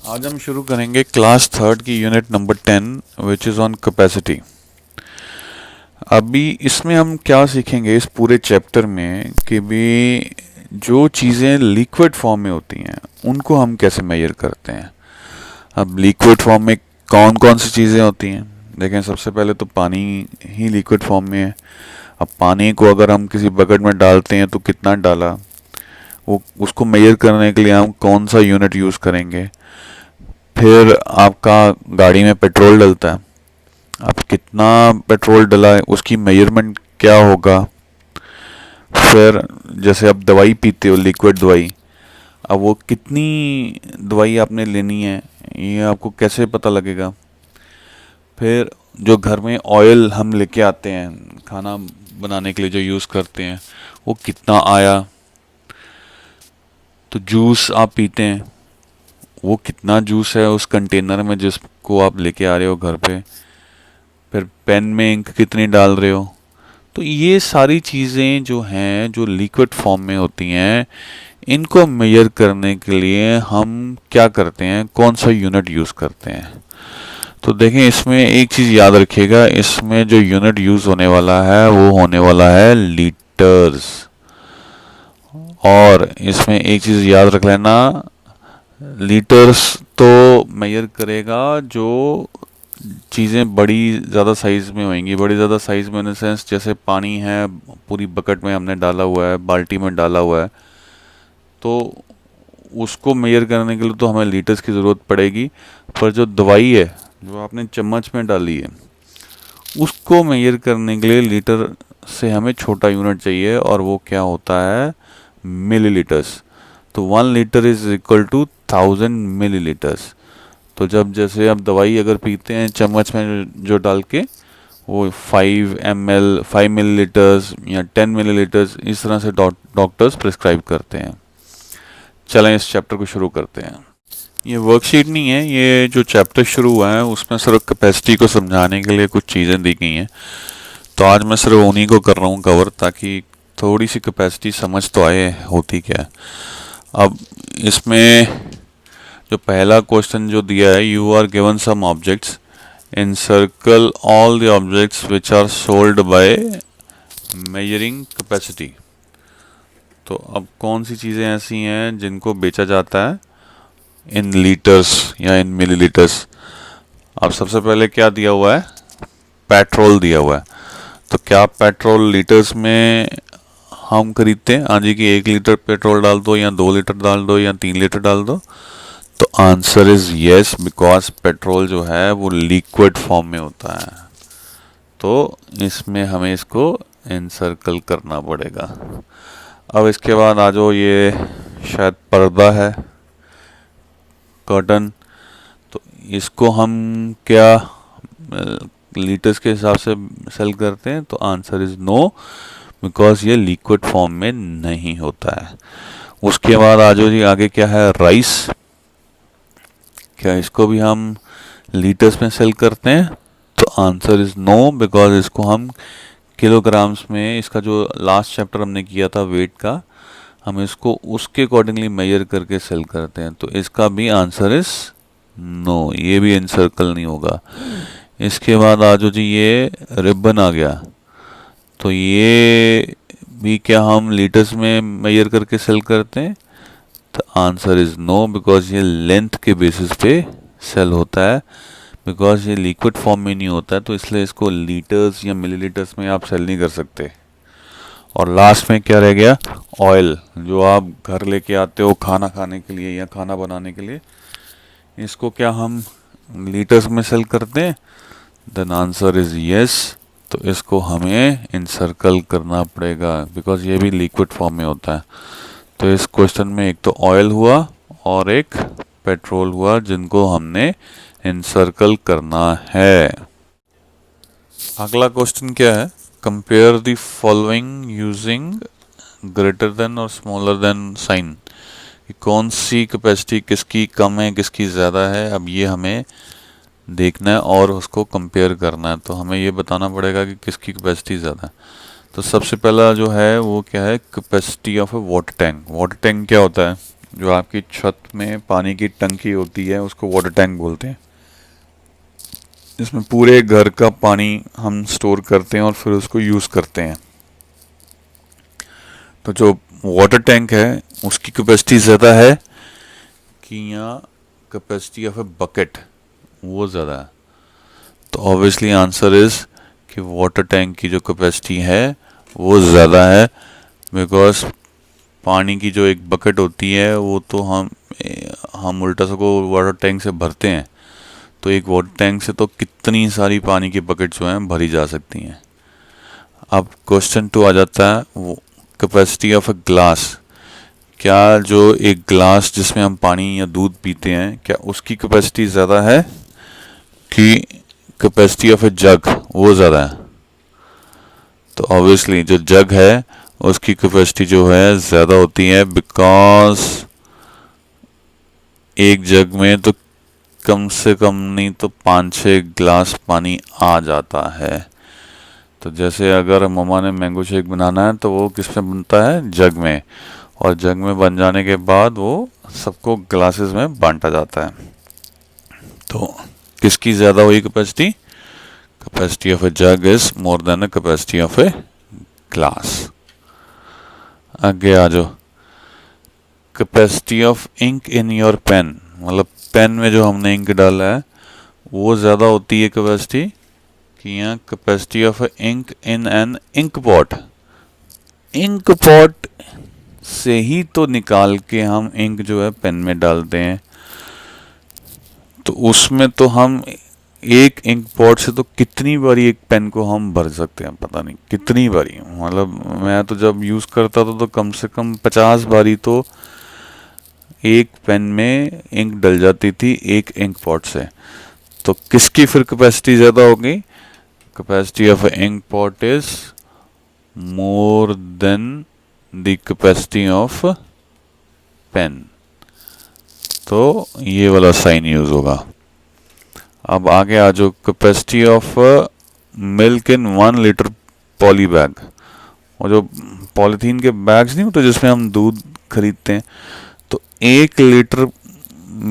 आज हम शुरू करेंगे क्लास थर्ड की unit number 10 which is on capacity. अभी इसमें हम क्या सीखेंगे इस पूरे चैप्टर में कि भी जो चीज़ें लिक्विड फॉर्म में होती हैं उनको हम कैसे मेजर करते हैं। अब लिक्विड फॉर्म में कौन कौन सी चीज़ें होती हैं, देखें सबसे पहले तो पानी ही लिक्विड फॉर्म में है। अब पानी को अगर हम किसी बकेट में डालते हैं तो कितना डाला, वो उसको मेजर करने के लिए हम कौन सा यूनिट यूज़ करेंगे। फिर आपका गाड़ी में पेट्रोल डलता है, अब कितना पेट्रोल डला है उसकी मेजरमेंट क्या होगा। फिर जैसे आप दवाई पीते हो लिक्विड दवाई, अब वो कितनी दवाई आपने लेनी है ये आपको कैसे पता लगेगा। फिर जो घर में ऑयल हम लेके आते हैं खाना बनाने के लिए जो यूज़ करते हैं वो कितना आया। तो जूस आप पीते हैं, वो कितना जूस है उस कंटेनर में जिसको आप लेके आ रहे हो घर पे। फिर पेन में इंक कितनी डाल रहे हो। तो ये सारी चीज़ें जो हैं जो लिक्विड फॉर्म में होती हैं, इनको मेजर करने के लिए हम क्या करते हैं, कौन सा यूनिट यूज़ करते हैं। तो देखें इसमें एक चीज़ याद रखिएगा, इसमें जो यूनिट यूज़ होने वाला है वो होने वाला है लीटर्स। और इसमें एक चीज़ याद रख लेना, लीटर्स तो मेजर करेगा जो चीज़ें बड़ी ज़्यादा साइज़ में होंगी। बड़ी ज़्यादा साइज़ में इन सेंस जैसे पानी है पूरी बकेट में हमने डाला हुआ है, बाल्टी में डाला हुआ है, तो उसको मेजर करने के लिए तो हमें लीटर्स की ज़रूरत पड़ेगी। पर जो दवाई है जो आपने चम्मच में डाली है उसको मेजर करने के लिए लीटर से हमें छोटा यूनिट चाहिए, और वो क्या होता है, मिलीलीटर्स। तो 1 litre is equal to 1000 millilitres. तो जब जैसे आप दवाई अगर पीते हैं चम्मच में जो डाल के, वो 5 ml 5 मिलीलीटर्स या 10 मिलीलीटर्स इस तरह से डॉक्टर्स प्रिस्क्राइब करते हैं। चलें इस चैप्टर को शुरू करते हैं। ये वर्कशीट नहीं है, ये जो चैप्टर शुरू हुआ है उसमें सिर्फ कैपेसिटी को समझाने के लिए कुछ चीज़ें दी गई हैं। तो आज मैं सिर्फ उन्हीं को कर रहा हूँ कवर, ताकि थोड़ी सी कैपेसिटी समझ तो आए होती क्या है। अब इसमें जो पहला क्वेश्चन जो दिया है, you are given some objects, encircle all the objects which are sold by measuring capacity। तो अब कौन सी चीज़ें ऐसी हैं जिनको बेचा जाता है इन लीटर्स या इन मिलीलीटर्स। अब सबसे पहले क्या दिया हुआ है, पेट्रोल दिया हुआ है। तो क्या पेट्रोल लीटर्स में हम खरीदते हैं, हाँ जी कि 1 लीटर पेट्रोल डाल दो या 2 लीटर डाल दो या 3 लीटर डाल दो। तो answer is yes, because petrol जो है वो लिक्विड फॉर्म में होता है। तो इसमें हमें इसको एनसर्कल करना पड़ेगा। अब इसके बाद आ जाओ, ये शायद पर्दा है, कर्टन। तो इसको हम क्या लीटर्स के हिसाब से सेल करते हैं। तो आंसर इज नो, बिकॉज ये लिक्विड फॉर्म में नहीं होता है। उसके बाद आ जाओ जी, आगे क्या है, राइस। क्या इसको भी हम लीटर्स में सेल करते हैं। तो आंसर इज नो, बिकॉज इसको हम किलोग्राम्स में, इसका जो लास्ट चैप्टर हमने किया था वेट का, हम इसको उसके अकॉर्डिंगली मेजर करके सेल करते हैं। तो इसका भी आंसर इज नो, ये भी एनसर्कल नहीं होगा। इसके बाद आ जाओ जी, ये रिबन आ गया। तो ये भी क्या हम लीटर्स में मेजर करके सेल करते हैं। तो आंसर इज नो, बिकॉज ये लेंथ के बेसिस पे सेल होता है। बिकॉज ये लिक्विड फॉर्म में नहीं होता है, तो इसलिए इसको लीटर्स या मिलीलीटर्स में आप सेल नहीं कर सकते। और लास्ट में क्या रह गया, ऑयल, जो आप घर लेके आते हो खाना खाने के लिए या खाना बनाने के लिए, इसको क्या हम लीटर्स में सेल करते हैं। Then answer is yes. तो इसको हमें इनसर्कल करना पड़ेगा, बिकॉज ये भी लिक्विड फॉर्म में होता है। तो इस क्वेश्चन में एक तो ऑयल हुआ और एक पेट्रोल हुआ, जिनको हमने इनसर्कल करना है। अगला क्वेश्चन क्या है, compare the following using greater than और स्मॉलर देन साइन। कौन सी कैपेसिटी किसकी कम है किसकी ज़्यादा है, अब ये हमें देखना है और उसको कंपेयर करना है। तो हमें ये बताना पड़ेगा कि किसकी कैपेसिटी ज़्यादा है। तो सबसे पहला जो है वो क्या है, capacity of A water tank. Water tank क्या होता है, जो आपकी छत में पानी की टंकी होती है उसको वाटर टैंक बोलते हैं, जिसमें पूरे घर का पानी हम स्टोर करते हैं और फिर उसको यूज़ करते हैं। तो जो वाटर टैंक है उसकी कैपेसिटी ज़्यादा है कि यहाँ कैपेसिटी ऑफ ए बकेट वो ज़्यादा है। तो ऑब्वियसली आंसर इज़ कि वाटर टैंक की जो कैपेसिटी है वो ज़्यादा है, बिकॉज पानी की जो एक बकेट होती है वो तो हम उल्टा सको वाटर टैंक से भरते हैं, तो एक वाटर टैंक से तो कितनी सारी पानी की बकेट जो हैं भरी जा सकती हैं। अब क्वेश्चन 2 आ जाता है, वो कैपेसिटी ऑफ अ ग्लास। क्या जो एक ग्लास जिसमें हम पानी या दूध पीते हैं, क्या उसकी कैपेसिटी ज़्यादा है कि कैपेसिटी ऑफ ए जग वो ज़्यादा है? तो ऑब्वियसली जो जग है उसकी कैपेसिटी जो है ज़्यादा होती है, बिकॉज एक जग में तो कम से कम नहीं तो 5-6 गिलास पानी आ जाता है। तो जैसे अगर मम्मा ने मैंगो शेक बनाना है तो वो किस में बनता है? जग में, और जग में बन जाने के बाद वो सबको ग्लासेस में बांटा जाता है। तो किसकी ज़्यादा हुई capacity? Capacity of a jug is more than a capacity of a glass. आगे आ जाओ, capacity of ink in your pen, मतलब पेन में जो हमने इंक डाला है वो ज़्यादा होती है कैपेसिटी कि यहाँ capacity of ink in an ink pot. Ink pot से ही तो निकाल के हम इंक जो है पेन में डालते हैं, तो उसमें तो हम एक इंक पॉट से तो कितनी बारी एक पेन को हम भर सकते हैं, पता नहीं कितनी बारी। मतलब मैं तो जब यूज़ करता था तो कम से कम 50 बारी तो एक पेन में इंक डल जाती थी एक इंक पॉट से। तो किसकी फिर कैपेसिटी ज़्यादा होगी? Capacity of ink pot is more than the capacity of pen. तो ये वाला साइन यूज होगा। अब आगे आ जाओ, capacity of milk in 1 litre poly bag. और जो पॉलीथीन के बैग्स नहीं होते जिसमें हम दूध खरीदते हैं, तो 1 लीटर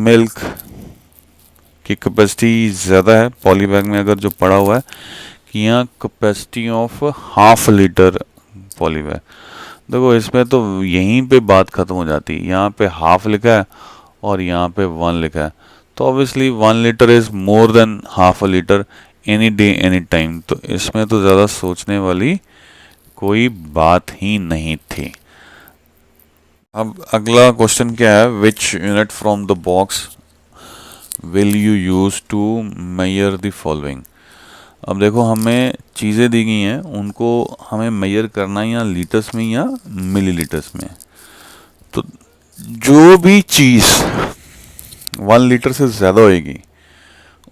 मिल्क की कैपेसिटी ज़्यादा है पॉली बैग में अगर जो पड़ा हुआ है कि यहाँ capacity of ½ litre poly bag. देखो इसमें तो यहीं पे बात ख़त्म हो जाती है, यहाँ पे ½ लिखा है और यहाँ पे 1 लिखा है, तो obviously 1 litre is more than ½ litre any day any time. तो इसमें तो ज़्यादा सोचने वाली कोई बात ही नहीं थी। अब अगला क्वेश्चन क्या है, which unit from the box will you use to measure the following. अब देखो हमें चीज़ें दी गई हैं, उनको हमें मेजर करना है या लीटर्स में या मिलीलीटर्स में। तो जो भी चीज़ 1 लीटर से ज़्यादा होएगी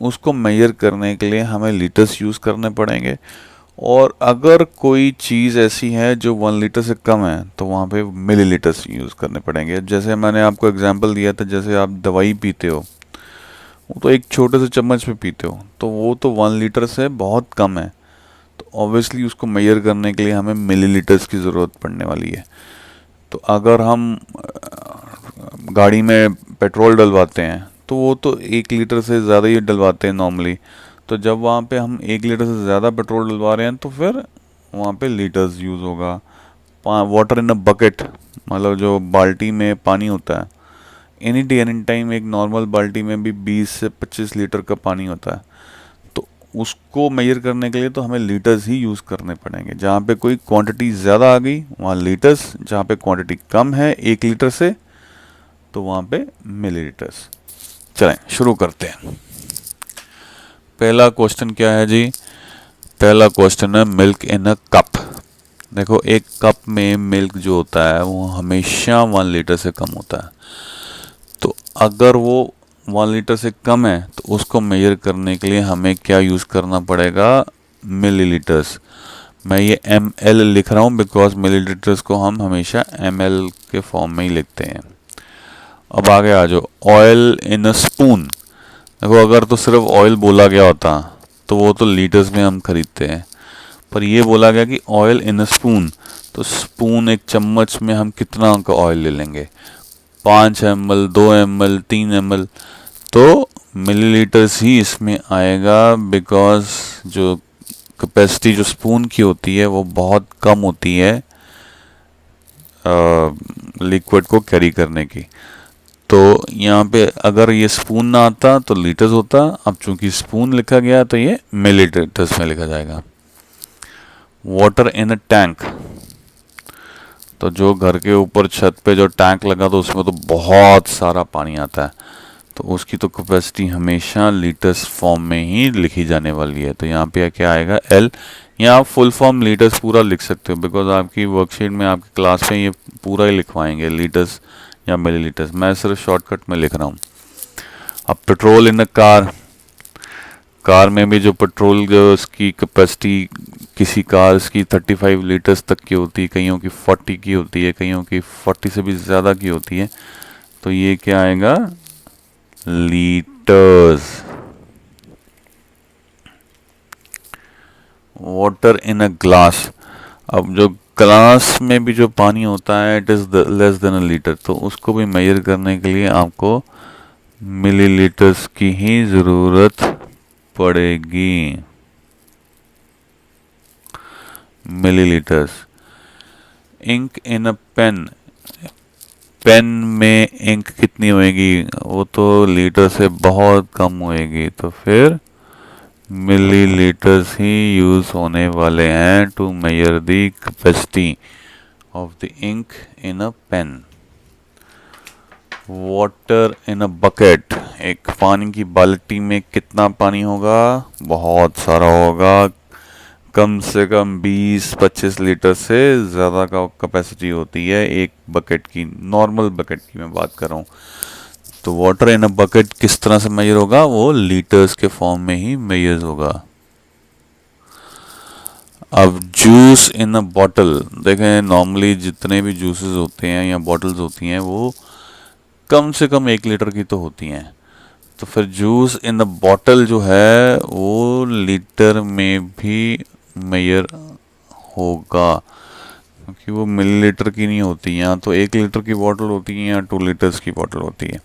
उसको मेजर करने के लिए हमें लीटर्स यूज़ करने पड़ेंगे, और अगर कोई चीज़ ऐसी है जो 1 लीटर से कम है तो वहाँ पे मिलीलीटर्स यूज़ करने पड़ेंगे। जैसे मैंने आपको एग्जांपल दिया था, जैसे आप दवाई पीते हो वो तो एक छोटे से चम्मच में पीते हो, तो वो तो 1 लीटर से बहुत कम है, तो ऑब्वियसली उसको मेजर करने के लिए हमें मिलीलीटर्स की ज़रूरत पड़ने वाली है। तो अगर हम गाड़ी में पेट्रोल डलवाते हैं तो वो तो 1 लीटर से ज़्यादा ही डलवाते हैं नॉर्मली, तो जब वहाँ पे हम 1 लीटर से ज़्यादा पेट्रोल डलवा रहे हैं तो फिर वहाँ पे लीटर्स यूज़ होगा। वाटर इन अ बकेट, मतलब जो बाल्टी में पानी होता है, एनी डे एनी टाइम एक नॉर्मल बाल्टी में भी 20 से 25 लीटर का पानी होता है, तो उसको मेजर करने के लिए तो हमें लीटर्स ही यूज़ करने पड़ेंगे। जहाँ पे कोई क्वांटिटी ज़्यादा आ गई वहाँ लीटर्स, जहाँ पे क्वांटिटी कम है 1 लीटर से तो वहाँ पे मिलीलीटर्स। चलें शुरू करते हैं। पहला क्वेश्चन क्या है जी? पहला क्वेश्चन है मिल्क इन अ कप। देखो एक कप में मिल्क जो होता है वो हमेशा 1 लीटर से कम होता है, तो अगर वो 1 लीटर से कम है तो उसको मेजर करने के लिए हमें क्या यूज़ करना पड़ेगा? मिलीलीटर्स। मैं ये ml लिख रहा हूँ बिकॉज मिलीलीटर्स को हम हमेशा ml के फॉर्म में ही लिखते हैं। अब आगे आ जाओ, ऑयल इन अ स्पून। देखो अगर तो सिर्फ ऑयल बोला गया होता तो वो तो लीटर्स में हम खरीदते हैं, पर ये बोला गया कि ऑयल इन अ स्पून, तो स्पून एक चम्मच में हम कितना का ऑयल ले लेंगे? 5 ml, 2 ml, 3 ml, तो मिलीलीटर्स ही इसमें आएगा, बिकॉज जो कैपेसिटी जो स्पून की होती है वो बहुत कम होती है लिक्विड को कैरी करने की। तो यहाँ पे अगर ये स्पून ना आता तो लीटर्स होता, अब चूंकि स्पून लिखा गया तो ये मिलीलीटर्स में लिखा जाएगा। वाटर इन अ टैंक, तो जो घर के ऊपर छत पे जो टैंक लगा तो उसमें तो बहुत सारा पानी आता है, तो उसकी तो कैपेसिटी हमेशा लीटर्स फॉर्म में ही लिखी जाने वाली है। तो यहाँ पे क्या आएगा, एल। यहाँ आप फुल फॉर्म लीटर्स पूरा लिख सकते हो, बिकॉज आपकी वर्कशीट में आपकी क्लास में ये पूरा ही लिखवाएंगे लीटर्स या मिलीलीटर्स। मैं सिर्फ शॉर्टकट में लिख रहा हूँ। अब petrol in a car, car में भी जो पेट्रोल जो उसकी कैपेसिटी किसी कार्स की 35 लीटर्स तक की होती है, कईयों की 40 की होती है, कईयों की 40 से भी ज़्यादा की होती है। तो ये क्या आएगा, litres. Water in a glass, अब जो ग्लास में भी जो पानी होता है it is less than a litre, तो उसको भी मेजर करने के लिए आपको मिलीलीटर्स की ही ज़रूरत पड़ेगी। Millilitres. Ink in a pen, pen में इंक कितनी होएगी, वो तो लीटर से बहुत कम होएगी, तो फिर मिलीलीटर्स ही यूज होने वाले हैं to measure the capacity of the ink in a pen. Water in a bucket, एक पानी की बाल्टी में कितना पानी होगा, बहुत सारा होगा, कम से कम 20-25 लीटर से ज़्यादा का कैपेसिटी होती है एक बकेट की, नॉर्मल बकेट की मैं बात कर रहा हूँ। तो वाटर इन अ बकेट किस तरह से मेजर होगा, वो लीटर्स के फॉर्म में ही मेजर होगा। अब जूस इन अ बॉटल, देखें नॉर्मली जितने भी जूसेस होते हैं या बॉटल्स होती हैं वो कम से कम 1 लीटर की तो होती हैं, तो फिर जूस इन द बॉटल जो है वो लीटर में भी मेजर होगा, क्योंकि वो मिलीलीटर की नहीं होती। यहाँ तो 1 लीटर की बॉटल होती है या 2 लीटर्स की बॉटल होती है।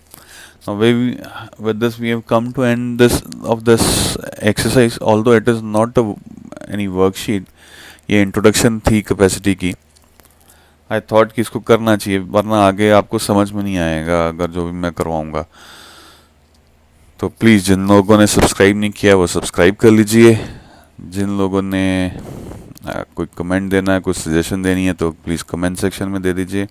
With this we have come to end this exercise, although it is not any worksheet, ये इंट्रोडक्शन थी कैपेसिटी की। आई थॉट कि इसको करना चाहिए, वरना आगे आपको समझ में नहीं आएगा अगर जो भी मैं करवाऊँगा। तो प्लीज़ जिन लोगों ने सब्सक्राइब नहीं किया वो सब्सक्राइब कर लीजिए। जिन लोगों ने कोई कमेंट देना है, कोई सजेशन देनी है तो प्लीज़ कमेंट सेक्शन में दे दीजिए।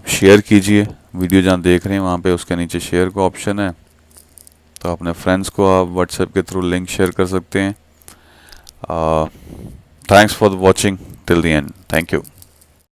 शेयर कीजिए, वीडियो जहाँ देख रहे हैं वहाँ पे उसके नीचे शेयर का ऑप्शन है, तो अपने फ्रेंड्स को आप व्हाट्सएप के थ्रू लिंक शेयर कर सकते हैं। Thanks for watching till the end, thank you.